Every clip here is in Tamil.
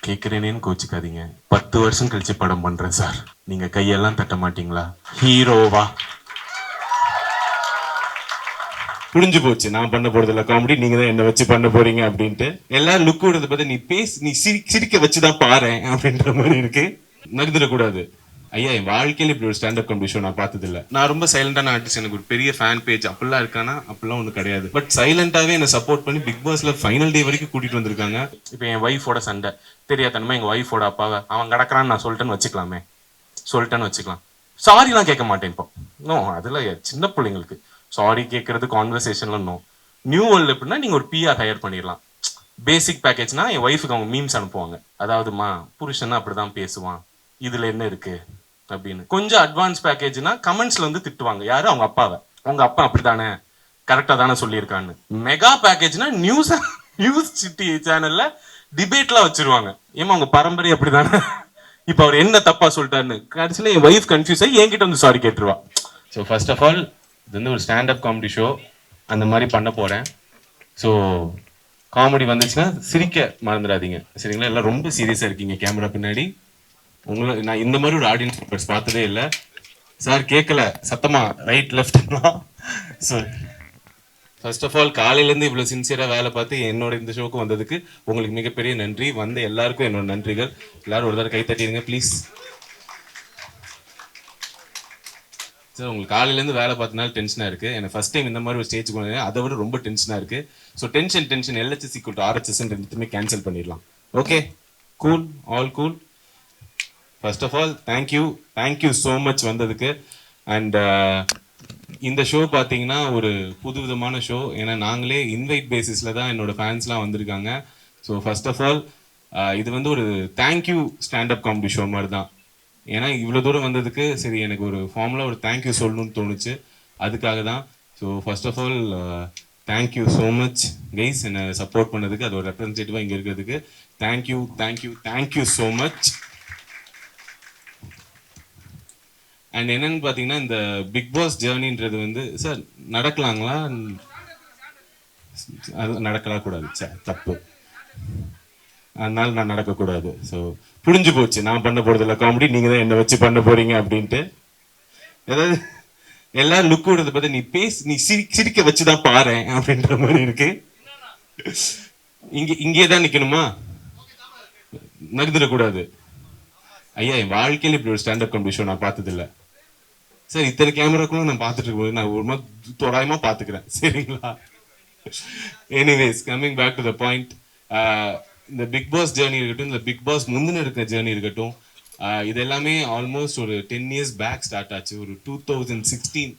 கேட்குறேனேன்னு கோச்சிக்காதீங்க. 10 வருஷம் கழிச்சு படம் பண்றேன் சார். நீங்க கையெல்லாம் தட்ட மாட்டீங்களா? ஹீரோவா புரிஞ்சு போச்சு. நான் பண்ண போறதில்ல காமெடி, நீங்க தான் என்ன வச்சு பண்ண போறீங்க அப்படின்ட்டு. எல்லாரும் லுக் விடுறத பத்தி நீ சிரிக்க வச்சுதான் பாரு அப்படின்ற மாதிரி இருக்கு. நகர்ந்துடக்கூடாது. ஐயா, என் வாழ்க்கையில இப்படி ஒரு ஸ்டாண்டப் காமெடி ஷோ நான் பார்த்தது இல்ல. நான் ரொம்ப சைலண்டான ஆர்டிஸ்ட். எனக்கு ஒரு பெரிய ஃபேன் பேஜ் அப்படிலாம் இருக்கானா? அப்படிலாம் ஒன்றும் கிடையாது. பட் சைலண்டாவே என்ன சப்போர்ட் பண்ணி பிக் பாஸ்ல ஃபைனல் டே வரைக்கும் கூட்டிட்டு வந்திருக்காங்க. இப்போ என் ஒய்ஃபோட சண்டை தெரியாதனமா எங்க ஒய்ஃபோட அப்பாவை அவன் கிடக்குறான்னு நான் சொல்லிட்டேன்னு வச்சுக்கலாமே. சொல்லிட்டேன்னு வச்சுக்கலாம். சாரிலாம் கேட்க மாட்டேன் இப்போ. நோ, அதுல சின்ன பிள்ளைங்களுக்கு சாரி கேட்கறது கான்வர்சேஷன்ல நோ. நியூ வேர்ல்டு எப்படின்னா நீங்க ஒரு பிஆர் ஹையர் பண்ணிடலாம். பேசிக் பேக்கேஜ்னா என் ஒய்ஃபுக்கு அவங்க மீம்ஸ் அனுப்புவாங்க. அதாவதுமா புருஷன்னா அப்படிதான் பேசுவான், இதுல என்ன இருக்கு அப்படின்னு. கொஞ்சம் அட்வான்ஸ் பேக்கேஜ்னா கமெண்ட்ஸ்ல வந்து திட்டுவாங்க. யாரு? அவங்க அப்பாவை. அவங்க அப்பா அப்படித்தானே, கரெக்டா தானே சொல்லியிருக்கான்னு. மெகா பேக்கேஜ்னா நியூஸ் சிட்டி சேனல்ல டிபேட்லாம் வச்சிருவாங்க. ஏமா அவங்க பரம்பரை அப்படிதானே, இப்ப அவர் என்ன தப்பா சொல்லிட்டாருன்னு. கடைசியில என் ஒய்ஃப் கன்ஃபியூஸ் ஆகி என்கிட்ட வந்து சாரி கேட்டுருவா. ஸோ ஃபர்ஸ்ட் ஆஃப் ஆல் இது வந்து ஒரு ஸ்டாண்டப் காமெடி ஷோ, அந்த மாதிரி பண்ண போறேன். ஸோ காமெடி வந்துச்சுன்னா சிரிக்க மறந்துடாதீங்க, சரிங்களா? எல்லாம் ரொம்ப சீரியஸா இருக்கீங்க கேமரா பின்னாடி. உங்களை நான் இந்த மாதிரி ஒரு ஆடியன்ஸ் மெம்பர்ஸ் பார்த்ததே இல்லை. சார் கேட்கல சத்தமா, right left. So first of all காலையிலேருந்து இவ்வளோ சின்சியராக வேலை பார்த்து என்னோட இந்த ஷோக்கு வந்ததுக்கு உங்களுக்கு மிகப்பெரிய நன்றி. வந்த எல்லாருக்கும் என்னோட நன்றிகள். எல்லாரும் ஒரு தடவை கை தட்டிடுங்க ப்ளீஸ். சார் உங்களுக்கு காலையிலேருந்து வேலை பார்த்தனால டென்ஷனாக இருக்குது. எனக்கு ஃபஸ்ட் டைம் இந்த மாதிரி ஒரு ஸ்டேஜ் கொண்டு அதை விட ரொம்ப டென்ஷனாக இருக்குது. ஸோ டென்ஷன் LHS = RHS ரெண்டுமே கேன்சல் பண்ணிடலாம். Okay, cool, all cool. First of all thank you so much வந்ததுக்கு. அண்ட் இந்த ஷோ பார்த்தீங்கன்னா ஒரு புது விதமான ஷோ. ஏன்னா நாங்களே இன்வைட் பேசிஸில் தான் என்னோட ஃபேன்ஸ்லாம் வந்திருக்காங்க. ஸோ ஃபர்ஸ்ட் ஆஃப் ஆல் இது வந்து ஒரு தேங்க்யூ ஸ்டாண்டப் காமெடி ஷோ மாதிரி தான். ஏன்னா இவ்வளோ தூரம் வந்ததுக்கு சரி எனக்கு ஒரு ஃபார்முலா ஒரு தேங்க்யூ சொல்லணும்னு தோணுச்சு, அதுக்காக தான். So first of all thank you so much guys, என்னை சப்போர்ட் பண்ணதுக்கு, அது ஒரு ரெப்ரஸன்டேட்டிவாக இங்கே இருக்கிறதுக்கு தேங்க்யூ ஸோ மச். அண்ட் என்னன்னு பார்த்தீங்கன்னா இந்த பிக் பாஸ் ஜேர்னின்றது வந்து சார் நடக்கலாங்களா? அது நடக்கலாம் கூடாது சார், தப்பு. அதனால நான் நடக்கக்கூடாது. ஸோ புரிஞ்சு போச்சு. நான் பண்ண போறதில்ல காமெடி, நீங்க தான் என்ன வச்சு பண்ண போறீங்க அப்படின்ட்டு. ஏதாவது எல்லாரும் லுக் விடுறத பத்தி நீ சிரிக்க வச்சுதான் பாரு அப்படின்ற மாதிரி இருக்கு. இங்கே தான் நிக்கணுமா? நகர்ந்துடக்கூடாது. ஐயா, என் வாழ்க்கையில இப்படி ஒரு ஸ்டாண்டப் காமெடி ஷோ நான் பார்த்தது இல்லை சார். இத்தனை கேமராக்குள்ள நான் பார்த்துட்டு இருக்கும்போது நான் ஒரு மாதிரி தோராயமா பாத்துக்கிறேன், சரிங்களா? Anyways, coming back to the point. இந்த பிக் பாஸ் ஜேர்னி இருக்கட்டும், இந்த பிக் பாஸ் முந்தின இருக்கிற ஜேர்னி இருக்கட்டும், இது எல்லாமே ஆல்மோஸ்ட் ஒரு 10 years பேக் ஸ்டார்ட் ஆச்சு. ஒரு 2016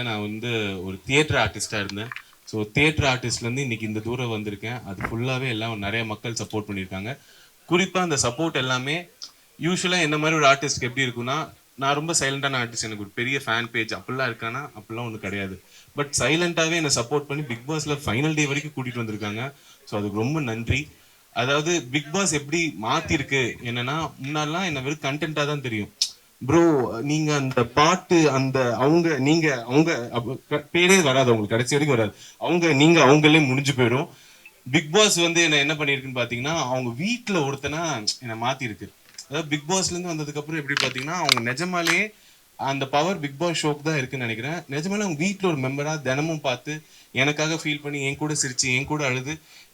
நான் வந்து ஒரு தியேட்டர் ஆர்டிஸ்டாக இருந்தேன். ஸோ தியேட்டர் ஆர்டிஸ்ட்லேருந்து இன்னைக்கு இந்த தூரம் வந்திருக்கேன். அது ஃபுல்லாகவே எல்லாம் நிறைய மக்கள் சப்போர்ட் பண்ணியிருக்காங்க. குறிப்பாக அந்த சப்போர்ட் எல்லாமே யூஸ்வலாக என்ன மாதிரி ஒரு ஆர்டிஸ்ட்க்கு எப்படி இருக்குன்னா, நான் ரொம்ப சைலண்டான ஆர்டிஸ்ட். எனக்கு ஒரு பெரிய ஃபேன் பேஜ் அப்படிலாம் இருக்கானா? அப்படிலாம் ஒன்றும் கிடையாது. பட் சைலண்டாகவே என்னை சப்போர்ட் பண்ணி பிக் பாஸ்ல ஃபைனல் டே வரைக்கும் கூட்டிட்டு வந்திருக்காங்க. ஸோ அதுக்கு ரொம்ப நன்றி. அதாவது பிக் பாஸ் எப்படி மாத்திருக்கு என்னன்னா, முன்னாடிலாம் என்ன வெறும் கண்டென்ட்டா தான் தெரியும். ப்ரோ நீங்க அந்த பாட்டு அந்த அவங்க பேரே வராது, உங்களுக்கு கடைசி வரைக்கும் வராது. அவங்களே முடிஞ்சு போயிடும். பிக் பாஸ் வந்து என்ன பண்ணிருக்குன்னு பாத்தீங்கன்னா, அவங்க வீட்டுல ஒருத்தனா என்னை மாத்திருக்கு. அதாவது பிக் பாஸ்ல இருந்து வந்ததுக்கு அப்புறம் எப்படி பாத்தீங்கன்னா, அவங்க நிஜமாலேயே அந்த பவர் பிக் பாஸ் ஷோக்கு தான் இருக்குன்னு நினைக்கிறேன். நிஜமாலே அவங்க வீட்டுல ஒரு மெம்பரா தினமும் பார்த்து எனக்காக ஃபீல் பண்ணி என் கூட சிரிச்சு என் கூட அழுது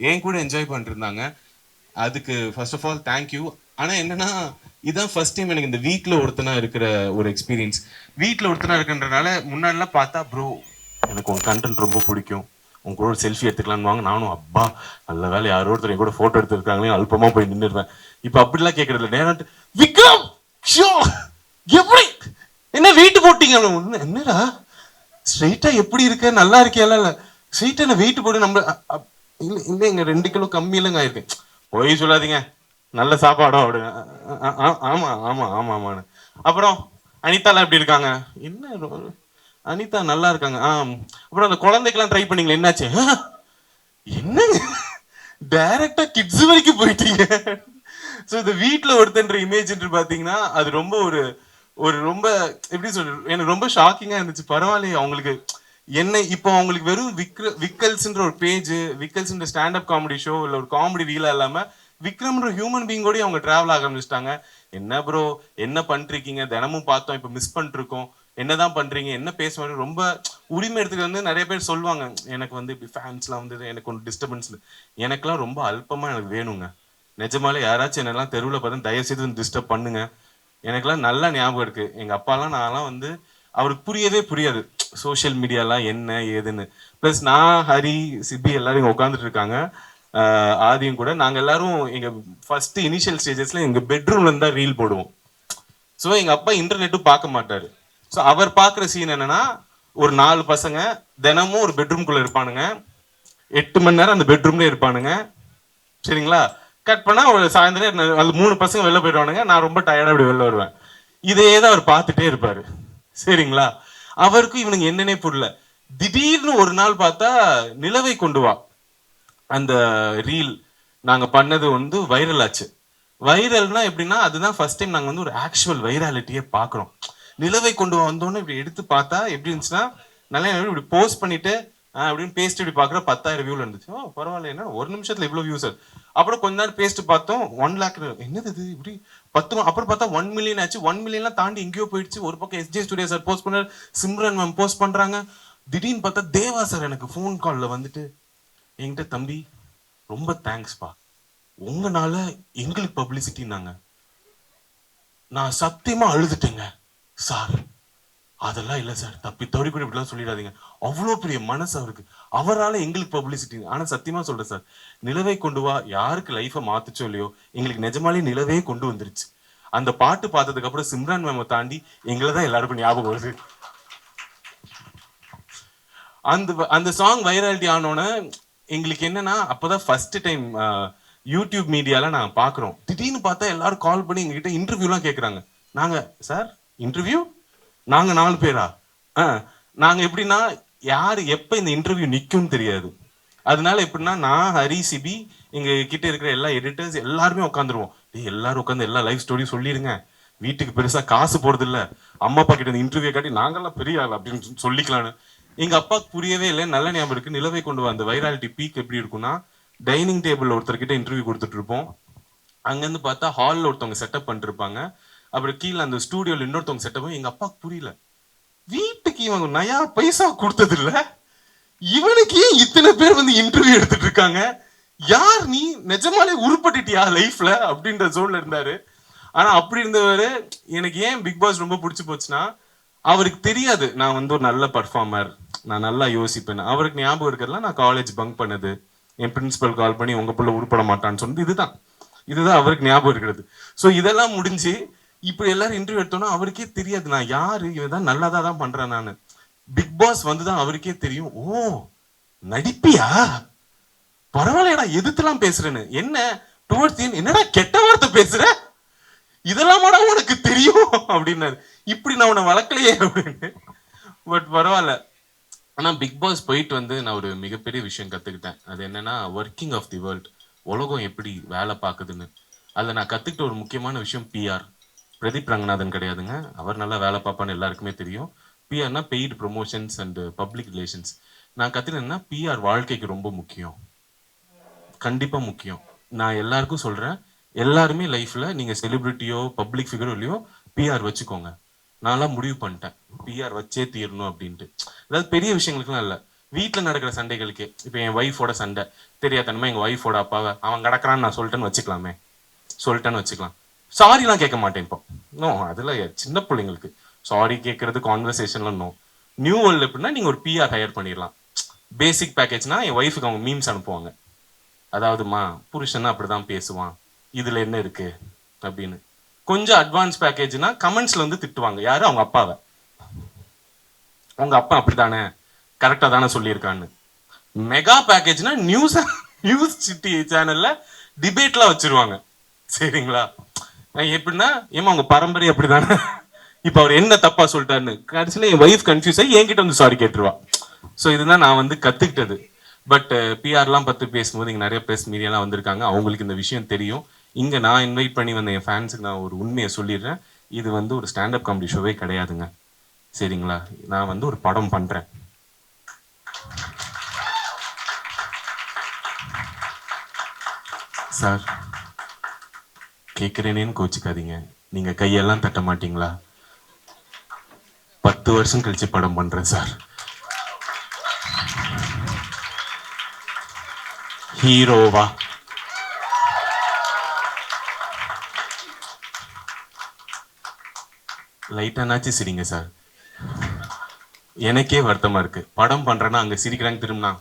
என் கூட என்ஜாய் பண்ணிட்டு இருந்தாங்க. அதுக்கு ஃபர்ஸ்ட் ஆஃப் ஆல் தேங்க்யூ. ஆனா என்னன்னா, இதான் ஃபர்ஸ்ட் டைம் எனக்கு இந்த வீட்ல ஒருத்தனா இருக்கிற ஒரு எக்ஸ்பீரியன்ஸ். வீட்ல ஒருத்தனா இருக்குன்றனால முன்னாடிலாம் பார்த்தா ப்ரோ எனக்கு உங்க கண்டென்ட் ரொம்ப பிடிக்கும், உங்க கூட ஒரு செல்ஃபி எடுத்துக்கலான்னு வாங்க. நானும் அப்பா நல்ல வேலை யாரோ ஒருத்தர் என் கூட போட்டோ எடுத்துருக்காங்களே அல்பமா போய் நின்றுடுவேன். இப்ப அப்படிலாம் கேட்கறது இல்லை. நேரம் விக்ரம் ஷோ எப்படி என்ன வெயிட் போட்டீங்க? என்னடா ஸ்ட்ரெயிட்டா எப்படி இருக்க, நல்லா இருக்கியால? ஸ்ட்ரெயிட்டா என்ன வெயிட் போட்டு நம்ம இல்லைங்க 2 கிலோ கம்மி இல்லைங்க ஆயிருக்கேன். போய் சொல்லாதீங்க, நல்ல சாப்பாடோ அப்படிங்க. ஆமா ஆமா ஆமா ஆமாண்ணு. அப்புறம் அனிதாலாம் எப்படி இருக்காங்க? என்ன அனிதா நல்லா இருக்காங்க. அப்புறம் அந்த குழந்தைக்கெல்லாம் ட்ரை பண்ணீங்களா, என்னாச்சு? என்னங்க டைரக்டா கிட்ஸ் வரைக்கும் போயிட்டீங்க. ஸோ இந்த வீட்டில் ஒருத்தன்ற இமேஜ் பாத்தீங்கன்னா அது ரொம்ப ஒரு ரொம்ப எப்படி சொல்றது, எனக்கு ரொம்ப ஷாக்கிங்கா இருந்துச்சு. பரவாயில்லையே அவங்களுக்கு என்ன இப்போ அவங்களுக்கு வெறும் விக்கல்ஸ்ன்ற ஒரு பேஜ், விக்கல்ஸ்ன்ற ஸ்டாண்டப் காமெடி ஷோ இல்லை ஒரு காமெடி ரீலா இல்லாம விக்ரம்ன்ற ஹியூமன் பீங் கூட அவங்க டிராவல் ஆக ஆரம்பிச்சிட்டாங்க. என்ன ப்ரோ என்ன பண்ணிருக்கீங்க, தினமும் பார்த்தோம், இப்போ மிஸ் பண்ணிட்டு இருக்கோம், என்னதான் பண்றீங்க, என்ன பேசுவாங்க, ரொம்ப உரிமை எடுத்துட்டு வந்து நிறைய பேர் சொல்லுவாங்க, எனக்கு வந்து இப்படி ஃபேன்ஸ்லாம் வந்து எனக்கு ஒன்று டிஸ்டர்பன்ஸ். எனக்குலாம் ரொம்ப அல்பமா எனக்கு வேணுங்க. நிஜமாலே யாராச்சும் என்னெல்லாம் தெருவில் பார்த்து தயவு செய்து வந்து டிஸ்டர்ப் பண்ணுங்க. எனக்குலாம் நல்லா ஞாபகம் இருக்கு. எங்க அப்பாலாம் நான்லாம் வந்து அவருக்கு புரியவே புரியாது சோஷியல் மீடியாலாம் என்ன ஏதுன்னு. ப்ளஸ் நான் ஹரி சிபி எல்லாரும் இங்கே உட்காந்துட்டு இருக்காங்க, ஆதியும் கூட. நாங்கள் எல்லாரும் எங்க ஃபர்ஸ்ட் இனிஷியல் ஸ்டேஜஸ்ல எங்க பெட்ரூம்ல இருந்தா ரீல் போடுவோம். ஸோ எங்க அப்பா இன்டர்நெட்டும் பார்க்க மாட்டாரு. ஸோ அவர் பார்க்குற சீன் என்னன்னா, ஒரு 4 பசங்க தினமும் ஒரு பெட்ரூம்குள்ள இருப்பானுங்க, 8 மணி நேரம் அந்த பெட்ரூம்ல இருப்பானுங்க. சரிங்களா? கட் பண்ணா ஒரு சாயந்தரம் அது 3 பசங்க வெளில போயிடுவானுங்க, நான் ரொம்ப டயர்டா அப்படி வெளில வருவேன். இதே தான் அவர் பார்த்துட்டே இருப்பாரு. சரிங்களா? அவருக்கும் இவனுக்கு என்னன்னே புரியல. திடீர்னு ஒரு நாள் பார்த்தா நிலவை கொண்டு வா அந்த ரீல் நாங்க பண்ணது வந்து வைரல் ஆச்சு. வைரல்னா எப்படின்னா, அதுதான் ஃபர்ஸ்ட் டைம் நாங்க வந்து ஒரு ஆக்சுவல் வைராலிட்டியே பாக்குறோம். நிலவை கொண்டு வந்தோன்னு இப்படி எடுத்து பார்த்தா எப்படி இருந்துச்சுன்னா, நல்லா இப்படி போஸ்ட் பண்ணிட்டு அப்படின்னு பேஸ்ட் இப்படி பாக்குற 10,000 வியூல இருந்துச்சு. ஓ பரவாயில்ல, என்ன ஒரு நிமிஷத்துல இவ்வளவு வியூஸ். அப்புறம் கொஞ்ச நேரம் பேஸ்ட் பார்த்தோம், 1 லேக். என்னது இது இப்படி 10, அப்புறம் பார்த்தா 1 மில்லியன் ஆச்சு. 1 மில்லியன்லாம் தாண்டி எங்கேயோ போயிடுச்சு. ஒரு பக்கம் எஸ்ஜே ஸ்டுடியோ சார் போஸ்ட் பண்ணாரு, சிம்ரன் மேம் போஸ்ட் பண்றாங்க. திடீர்னு பார்த்தா தேவா சார் எனக்கு ஃபோன் கால்ல வந்துட்டு என்கிட்ட, தம்பி ரொம்ப தேங்க்ஸ்பா, உங்கனால எங்களுக்கு பப்ளிசிட்டினாங்க. நான் சத்தியமா அழுதுட்டேங்க சார். அதெல்லாம் இல்ல சார், தப்பி தவறி கூட இப்படிலாம் சொல்லிடாதீங்க. அவ்வளோ பெரிய மனசு அவருக்கு, அவரால் எங்களுக்கு பப்ளிசிட்டி. ஆனா சத்தியமா சொல்றேன் சார், நிலவை கொண்டு வா யாருக்கு லைஃபை மாத்துச்சோ இல்லையோ, எங்களுக்கு நிஜமாலே நிலவே கொண்டு வந்துருச்சு. அந்த பாட்டு பார்த்ததுக்கு அப்புறம் சிம்ரான் மேமை தாண்டி எங்களை தான் எல்லாருக்கும் ஞாபகம் வருது. அந்த அந்த சாங் வைராலிட்டி ஆனோன்னு எங்களுக்கு என்னன்னா, அப்பதான் ஃபர்ஸ்ட் டைம் யூடியூப் மீடியால நான் பாக்குறோம். திடீர்னு பார்த்தா எல்லாரும் கால் பண்ணி எங்ககிட்ட இன்டர்வியூலாம் கேட்குறாங்க. நாங்க சார் இன்டர்வியூ, நாங்க 4 பேரா? நாங்க எப்படின்னா, யாரு எப்ப இந்த இன்டர்வியூ நிக்கும்னு தெரியாது. அதனால எப்படின்னா, நான் ஹரி சிபி எங்க கிட்ட இருக்கிற எல்லா எடிட்டர்ஸ் எல்லாருமே உட்காந்துருவோம். எல்லாரும் உட்காந்து எல்லா லைஃப் ஸ்டோரி சொல்லிருங்க, வீட்டுக்கு பெருசா காசு போறது இல்ல, அம்மா அப்பா கிட்ட இன்டர்வியூ காட்டி நாங்கெல்லாம் பெரிய ஆள் அப்படின்னு சொல்லிக்கலான்னு. எங்க அப்பாவுக்கு புரியவே இல்லை. நல்ல ஞாபகம் இருக்கு, நிலவை கொண்டு வந்த வைராலிட்டி பீக் எப்படி இருக்கும்னா, டைனிங் டேபிள் ஒருத்தர்கிட்ட இன்டர்வியூ கொடுத்துட்டு இருப்போம். அங்கிருந்து பார்த்தா ஹாலில் ஒருத்தவங்க செட்டப் பண்ணிட்டு இருப்பாங்க. அப்புறம் கீழே அந்த ஸ்டூடியோல இன்னொருத்தவங்க செட்டப். எங்க அப்பாவுக்கு புரியல, வீட்டுக்கு இவங்க நயா பைசா கொடுத்தது இல்ல, இவனுக்கு ஏன் இத்தனை பேர் வந்து இன்டர்வியூ எடுத்துட்டு இருக்காங்க, யார் நீ, நிஜமாலே உருப்பட்டுட்டியா லைஃப்ல அப்படின்ற ஜோன்ல இருந்தாரு. ஆனா அப்படி இருந்தவரு எனக்கு ஏன் பிக் பாஸ் ரொம்ப பிடிச்சி போச்சுன்னா, அவருக்கு தெரியாது நான் வந்து ஒரு நல்ல பர்ஃபார்மர், நான் நல்லா யோசிப்பேன். அவருக்கு ஞாபகம் இருக்கிறதுலாம் நான் காலேஜ் பங்க் பண்ணது, என் பிரின்சிபல் கால் பண்ணி உங்க பிள்ளை உருப்பட மாட்டான்னு சொன்னது, இதுதான் அவருக்கு ஞாபகம் இருக்கிறது. ஸோ இதெல்லாம் முடிஞ்சு இப்படி எல்லாரும் இன்டர்வியூ எடுத்தோம்னா அவருக்கே தெரியாது நான் யாரு, இவன் நல்லா தான் பண்றேன் நான். பிக் பாஸ் வந்துதான் அவருக்கே தெரியும், ஓ நடிப்பியா, பரவாயில்லடா எதிர்த்துலாம் பேசுறேன்னு. என்ன டுவர்ட்ஸ் என்னடா கெட்ட வார்த்தை பேசுற, இதெல்லாமாடா உனக்கு தெரியும் அப்படின்னாரு. இப்படி நான் உன்னை வளர்க்கலையே அப்படின்னு. பட் பரவாயில்ல. ஆனா பிக் பாஸ் போயிட்டு வந்து நான் ஒரு மிகப்பெரிய விஷயம் கத்துக்கிட்டேன். அது என்னன்னா, ஒர்க்கிங் ஆஃப் தி வேர்ல்ட், உலகம் எப்படி வேலை பார்க்குதுன்னு. அதில் நான் கத்துக்கிட்ட ஒரு முக்கியமான விஷயம் பிஆர். பிரதீப் ரங்கநாதன் கிடையாதுங்க, அவர் நல்லா வேலை பார்ப்பான்னு எல்லாருக்குமே தெரியும். பிஆர்னா paid promotions and public relations. நான் கத்துக்கிட்டேன்னா பிஆர் வாழ்க்கைக்கு ரொம்ப முக்கியம், கண்டிப்பா முக்கியம். நான் எல்லாருக்கும் சொல்றேன், எல்லாருமே லைஃப்ல நீங்க செலிபிரிட்டியோ பப்ளிக் ஃபிகரோ இல்லையோ பிஆர் வச்சுக்கோங்க. நான்லாம் முடிவு பண்ணிட்டேன் பிஆர் வச்சே தீரணும் அப்படின்ட்டு. அதாவது பெரிய விஷயங்களுக்குலாம் இல்லை, வீட்டில் நடக்கிற சண்டைகளுக்கு. இப்போ என் ஒய்ஃபோட சண்டை தெரியாதனமா எங்க ஒய்ஃபோட அப்பாவை அவன் கிடக்குறான்னு நான் சொல்லிட்டேன்னு வச்சுக்கலாம். சாரிலாம் கேட்க மாட்டேன் இப்போ. நோ, அதுல சின்ன பிள்ளைங்களுக்கு சாரி கேட்கறது கான்வர்சேஷன்லாம் நோ. நியூ வேர்ல்டு எப்படின்னா, நீங்க ஒரு பிஆர் ஹையர் பண்ணிடலாம். பேசிக் பேக்கேஜ்னா என் ஒய்ஃபுக்கு அவங்க மீம்ஸ் அனுப்புவாங்க, அதாவதுமா புருஷன்னா அப்படிதான் பேசுவான், இதுல என்ன இருக்கு அப்படின்னு. கொஞ்சம் அட்வான்ஸ் பேக்கேஜ்னா கமெண்ட்ஸ்ல வந்து திட்டுவாங்க, யாரு, அவங்க அப்பாவை. அவங்க அப்பா அப்படித்தானே, கரெக்டா தானே சொல்லியிருக்கான்னு. மெகா பேக்கேஜ்னா நியூஸ் சிட்டி சேனல்ல டிபேட்லாம் வச்சிருவாங்க. சரிங்களா? எப்படின்னா, ஏமா அவங்க பரம்பரை அப்படிதானே, இப்ப அவர் என்ன தப்பா சொல்லிட்டாருன்னு கடைசியில என் ஒய்ஃப் கன்ஃபியூஸ் ஆகி என்கிட்ட வந்து சாரி கேட்டுருவா. ஸோ இதுதான் நான் வந்து கத்துக்கிட்டது. பட் பிஆர்லாம் பற்றி பேசும்போது இங்கே நிறைய பேஸ் மீடியாலாம் வந்திருக்காங்க, அவங்களுக்கு இந்த விஷயம் தெரியும். இங்கே நான் இன்வைட் பண்ணி வந்த என் ஃபேன்ஸுக்கு நான் ஒரு உண்மையை சொல்லிடுறேன், இது வந்து ஒரு ஸ்டாண்டப் காமெடி ஷோவே கிடையாதுங்க. சரிங்களா? நான் வந்து ஒரு படம் பண்ணுறேன். சார் கேட்குறேனேன்னு கோச்சிக்காதீங்க. நீங்க கையெல்லாம் தட்ட மாட்டீங்களா? 10 வருஷம் கழிச்சு படம் பண்றேன் சார். ஹீரோவா? லைட்டானாச்சு சிரிங்க சார். எனக்கே வருத்தமா இருக்கு. படம் பண்றேன்னா அங்க சிரிக்கிறாங்க, திரும்பினா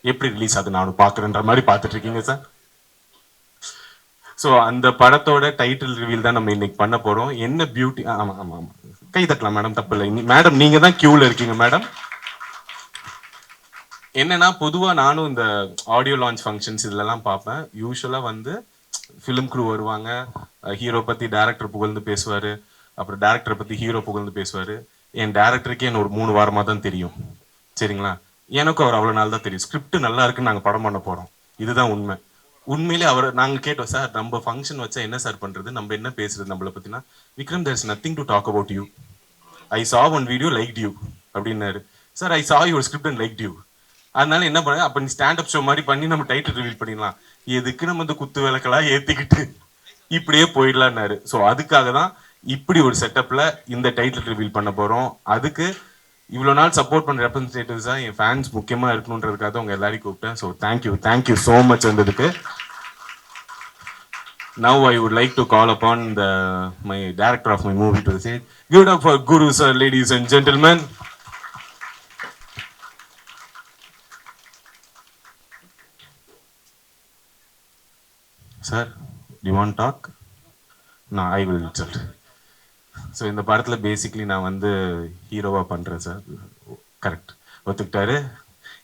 எப்படி ரிலீஸ் ஆகுது நானும் பாக்குறேன்ற மாதிரி பார்த்துட்டு இருக்கீங்க சார். ஸோ அந்த படத்தோட டைட்டில் ரிவீல் தான் நம்ம இன்னைக்கு பண்ண போறோம். என்ன பியூட்டி. ஆமா ஆமா ஆமா, கை தட்டலாம் மேடம், தப்பு இல்லை. மேடம் நீங்க தான் கியூல இருக்கீங்க மேடம். என்னன்னா பொதுவா நானும் இந்த ஆடியோ லான்ச் ஃபங்க்ஷன்ஸ் இதுலலாம் பார்ப்பேன். யூஸ்வலா வந்து ஃபிலிம் க்ரூ வருவாங்க, ஹீரோ பத்தி டேரக்டர் புகழ்ந்து பேசுவாரு, அப்புறம் டேரக்டரை பத்தி ஹீரோ புகழ்ந்து பேசுவாரு. என் டேரக்டருக்கே என்ன ஒரு 3 வாரமா தான் தெரியும், சரிங்களா? எனக்கும் அவர் அவ்வளவு நாள் தான் தெரியும். ஸ்கிரிப்ட் நல்லா இருக்குன்னு நாங்க படம் பண்ண போறோம், இதுதான் உண்மை. உண்மையிலே அவர் நாங்க கேட்டோம், சார் நம்ம ஃபங்க்ஷன் வச்சா என்ன சார் பண்றது, நம்ம என்ன பேசுறது நம்மளை பத்தினா. Vikram, there is nothing to talk about you. I saw one video like you அப்படின்னாரு. Sir I saw your script and like you. அதனால என்ன பண்ண, அப்ப நீ ஸ்டாண்ட் அப் ஷோ மாதிரி பண்ணி நம்ம டைட்டில் ரிவீல் பண்ணிடலாம். எதுக்கு நம்ம இந்த குத்து விளக்கெல்லாம் ஏத்திக்கிட்டு இப்படியே போயிடலான்னாரு. ஸோ அதுக்காக தான் இப்படி ஒரு செட்டப்ல இந்த டைட்டில் ரிவீல் பண்ண போறோம். அதுக்கு இவ்வளவு நாள் சப்போர்ட் பண்ண ரெப்ரஸன்டேட்டிவ்ஸா என் ஃபேன்ஸ் முக்கியமா இருக்கணுன்றதுக்காக உங்க எல்லாரையும் கூப்பிட்டேன். ஸோ தேங்க்யூ ஸோ மச் வந்ததுக்கு. Now I would like to call upon my director of my movie to say, give it up for Guru sir, ladies and gentlemen. Sir, do you want to talk? No, I will tell. So இந்த படத்தில் பேசிக்லி நான் வந்து ஹீரோவாக பண்ணுறேன் சார். கரெக்ட், ஒத்துக்கிட்டாரு.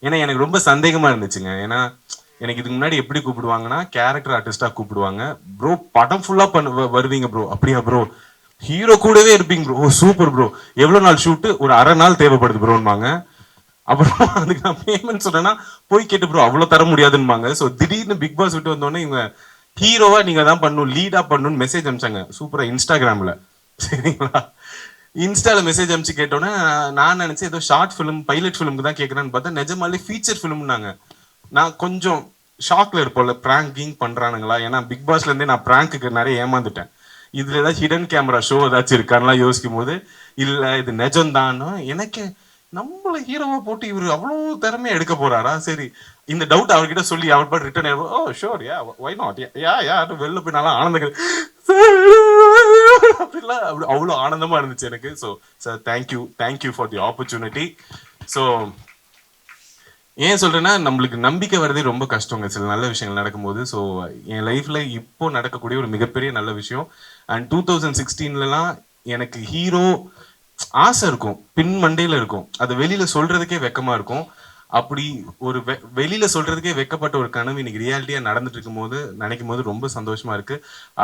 ஏன்னா எனக்கு ரொம்ப சந்தேகமாக இருந்துச்சுங்க. ஏன்னா எனக்கு இதுக்கு முன்னாடி எப்படி கூப்பிடுவாங்கன்னா கேரக்டர் ஆர்டிஸ்டாக கூப்பிடுவாங்க. ப்ரோ படம் ஃபுல்லாக வருவீங்க ப்ரோ. அப்படியா ப்ரோ? ஹீரோ கூடவே இருப்பீங்க ப்ரோ. ஓ சூப்பர் ப்ரோ. எவ்வளோ நாள் ஷூட்டு? ஒரு அரை நாள் தேவைப்படுது ப்ரோன்பாங்க. அப்புறம் அதுக்கு நான் பேமெண்ட் சொன்னேன்னா போய் கேட்டு ப்ரோ அவ்வளோ தர முடியாதுன்பாங்க. ஸோ திடீர்னு பிக் பாஸ் விட்டு வந்தோடனே இவங்க ஹீரோவா நீங்க தான் பண்ணணும், லீடா பண்ணணும்னு மெசேஜ் அனுப்பிச்சாங்க. சூப்பரா இன்ஸ்டாகிராம்ல, சரிங்களா? இன்ஸ்டால மெசேஜ் அனுப்பிச்சு கேட்டோன்னே நான் நினைச்சேன் ஏதோ ஷார்ட் ஃபிலிம் பைலட் ஃபிலிமுக்கு தான் கேட்கறான்னு பார்த்தா நிஜமாலே ஃபீச்சர் ஃபிலிம்னாங்க. நான் கொஞ்சம் ஷாக்ல இருப்போம்ல, பிராங்கிங் பண்றானுங்களா? ஏன்னா பிக் பாஸ்ல இருந்தே நான் பிராங்க்கு நிறைய ஏமாந்துட்டேன். இதுல ஏதாச்சும் ஹிடன் கேமரா ஷோ ஏதாச்சும் இருக்கான்லாம் யோசிக்கும் போது இல்ல இது நிஜம்தானோ. எனக்கு நம்மள ஹீரோவா போட்டு இவரு அவ்வளவு திறமையா எடுக்க போறாரா? சரி, இந்த டவுட் அவர்கிட்ட சொல்லி அவர் பாட்டு return, oh sure ya why not ya வெளில போய் நல்லா ஆனந்தம் அப்படிலாம் அவ்வளோ ஆனந்தமா இருந்துச்சு எனக்கு. So sir thank you for the opportunity. So ஏன் சொல்றேன்னா நம்மளுக்கு நம்பிக்கை வர்றதே ரொம்ப கஷ்டங்க சில நல்ல விஷயங்கள் நடக்கும்போது. ஸோ என் லைஃப்ல இப்போ நடக்கக்கூடிய ஒரு மிகப்பெரிய நல்ல விஷயம். அண்ட் 2016லலாம் எனக்கு ஹீரோ ஆசை இருக்கும், பின் மண்டையில இருக்கும். அது வெளியில சொல்றதுக்கே வெக்கமா இருக்கும். அப்படி ஒரு வெளியில சொல்றதுக்கே வெக்கப்பட்ட ஒரு கனவு இன்னைக்கு ரியாலிட்டியா நடந்துட்டு இருக்கும் போது நினைக்கும் போது ரொம்ப சந்தோஷமா இருக்கு.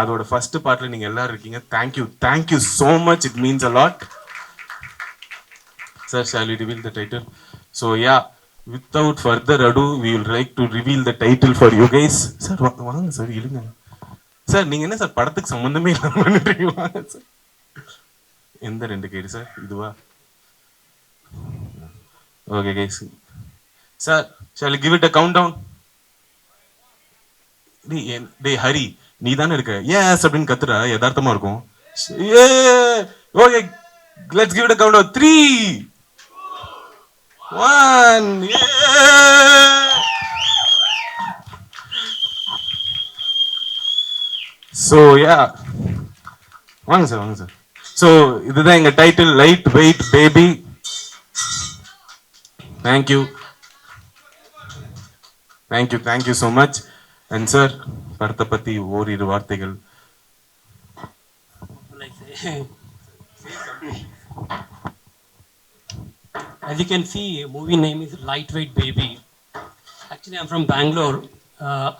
அதோட ஃபர்ஸ்ட் பார்ட்ல நீங்க எல்லாரும் இருக்கீங்க. Thank you so much. It means a lot. Sir, shall we reveal the title? So yeah, without further ado, we will like to reveal the title for you guys. Sir, வாங்க சார், இழுங்க சார். நீங்க என்ன சார் படத்துக்கு சம்பந்தமே இல்லாம பண்ணிட்டு வாங்க சார். எந்த 2 கேடு சார்? இதுவா? Okay guys. Sir, shall we give it a countdown? டேய் ஹரி, நீ தானே இருக்க எஸ் அப்படின்னு கத்துறா, யதார்த்தமா இருக்கும். Okay, let's give it a countdown. 3 1 So yeah, வாங்க சார். ஸோ இதுதான் எங்க title, light weight baby. Thank you so much. And sir, படத்தை பத்தி ஓரிரு வார்த்தைகள். As you can see, movie name is Lightweight Baby. Actually, I'm from Bangalore.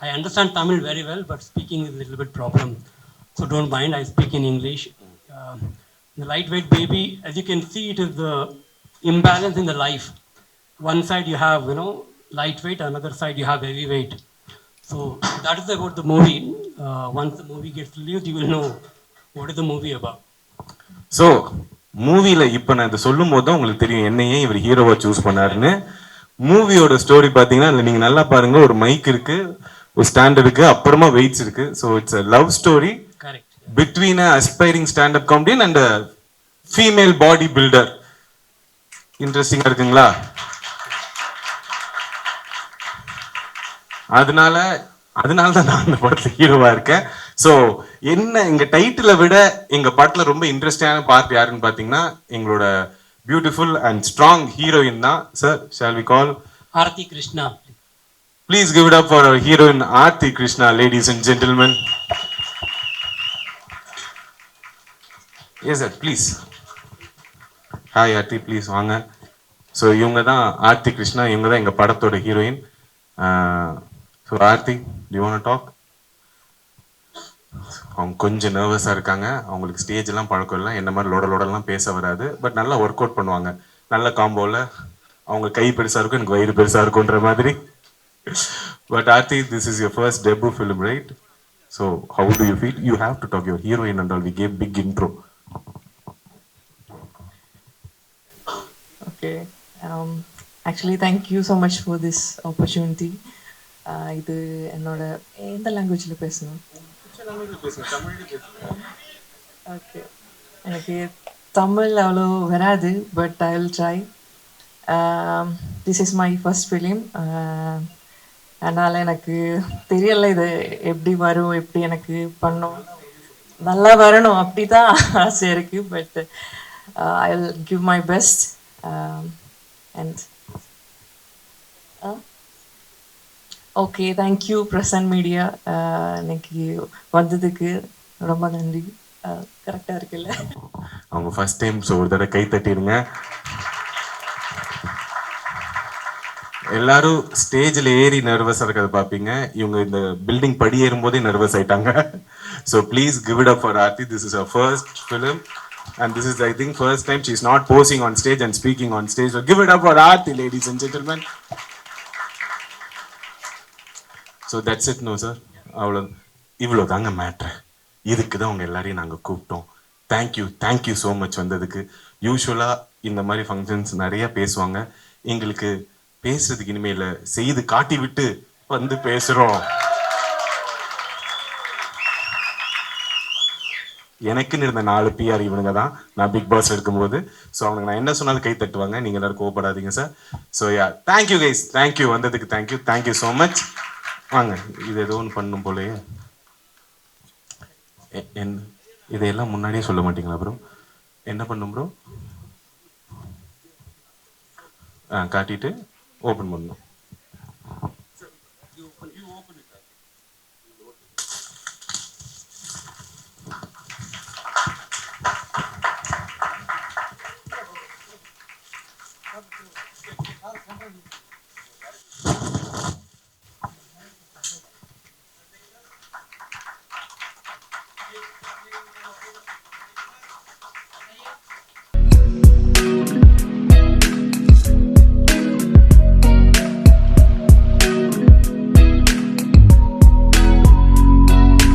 I understand Tamil very well, but speaking is a little bit problem. So don't mind, I speak in English. The Lightweight Baby, as you can see, it is the imbalance in the life. One side you have, lightweight, another side you have heavyweight. So that is about the movie. Once the movie gets released, you will know what is the movie about. So மூவியில் இப்போ நான் இதை சொல்லும் போது தான் உங்களுக்கு தெரியும் என்னையே இவர் ஹீரோவா சூஸ் பண்ணாருன்னு. மூவியோட ஸ்டோரி பார்த்தீங்கன்னா இல்லை நீங்கள் நல்லா பாருங்க, ஒரு மைக் இருக்கு, ஒரு ஸ்டாண்ட் இருக்கு, அப்புறமா வெயிட்ஸ் இருக்கு. So it's a love story. Correct. between a aspiring stand-up comedian and a female bodybuilder. Interesting இருக்குங்களா? அதனால தான் நான் அந்த படத்துல ஹீரோவா இருக்கேன். ஸோ என்ன எங்க டைட்டிலை விட எங்க படத்துல ரொம்ப இன்ட்ரெஸ்டிங்கான பார்ட் யாருன்னு பாத்தீங்கன்னா எங்களோட பியூட்டிஃபுல் அண்ட் ஸ்ட்ராங் ஹீரோயின் தான். Sir, shall we call Aarti Krishna. Please give it up for our heroine Aarti Krishna, ladies and gentlemen. Yes sir, please. Hi Aarti, please வாங்க. ஸோ இவங்க தான் ஆர்த்தி கிருஷ்ணா, இவங்க தான் எங்க படத்தோட heroine. So Aarti, do you want to talk? அவங்க கொஞ்சம் நர்வஸாக இருக்காங்க. அவங்களுக்கு ஸ்டேஜ் எல்லாம் பழக்கம் இல்லை, என்ன மாதிரி லோடலாம் பேச வராது. பட் நல்லா ஒர்க் அவுட் பண்ணுவாங்க. நல்ல காம்போவில் அவங்க கை பெருசாக இருக்கும், எனக்கு வயிறு பெருசாக இருக்குன்ற மாதிரி. But Aarti, this is your first debut film, right? So how do you feel? You have to talk. Your heroine and all, we gave big intro. Okay. Actually, thank you so much for this opportunity. இது என்னோட எந்த லாங்குவேஜில் பேசணும்? ஓகே, எனக்கு தமிழ் அவ்வளோ வராது, but I will try. This is my first film. அதனால் எனக்கு தெரியலை இது எப்படி வரும், எப்படி எனக்கு பண்ணும், நல்லா வரணும் அப்படி தான் ஆசை இருக்குது. But I will give my best. And okay, thank you present media. இன்னைக்கு வந்ததுக்கு ரொம்ப நன்றி. கரெக்டாக இருக்குல்ல? அவங்க ஃபர்ஸ்ட் டைம், ஸோ ஒரு தடவை கை தட்டிடுங்க. எல்லாரும் ஸ்டேஜில் ஏறி நர்வஸாக இருக்கிறத பார்ப்பீங்க, இவங்க இந்த பில்டிங் படி ஏறும்போதே நர்வஸ் ஆயிட்டாங்க. So please give it up for Aarti. This is our first film. And this is, I think, first time she's not posing on stage and speaking on stage. So give it up for Aarti, ladies and gentlemen. So that's it, no sir. இவ்வளோ தாங்க மேட்ரு. இதுக்கு தான் உங்கள் எல்லாரையும் நாங்கள் கூப்பிட்டோம். தேங்க்யூ ஸோ மச் வந்ததுக்கு. யூஸ்வலாக இந்த மாதிரி ஃபங்க்ஷன்ஸ் நிறைய பேசுவாங்க. எங்களுக்கு பேசுறதுக்கு இனிமேல் செய்து காட்டி விட்டு வந்து பேசுகிறோம். எனக்குன்னு இருந்த 4 PR இவனுங்க தான் நான் பிக் பாஸ் இருக்கும்போது. ஸோ அவனுக்கு நான் என்ன சொன்னாலும் கை தட்டுவாங்க. நீங்கள் எல்லாரும் கோவப்படாதீங்க sir. So ya, thank you guys, thank you வந்ததுக்கு. Thank you so much. வாங்க, இது ஏதோ ஒன்று பண்ணும் போலயே. இதையெல்லாம் முன்னாடியே சொல்ல மாட்டீங்களா ப்ரோ? என்ன பண்ணும் ப்ரோ? காட்டிட்டு ஓப்பன் பண்ணணும்.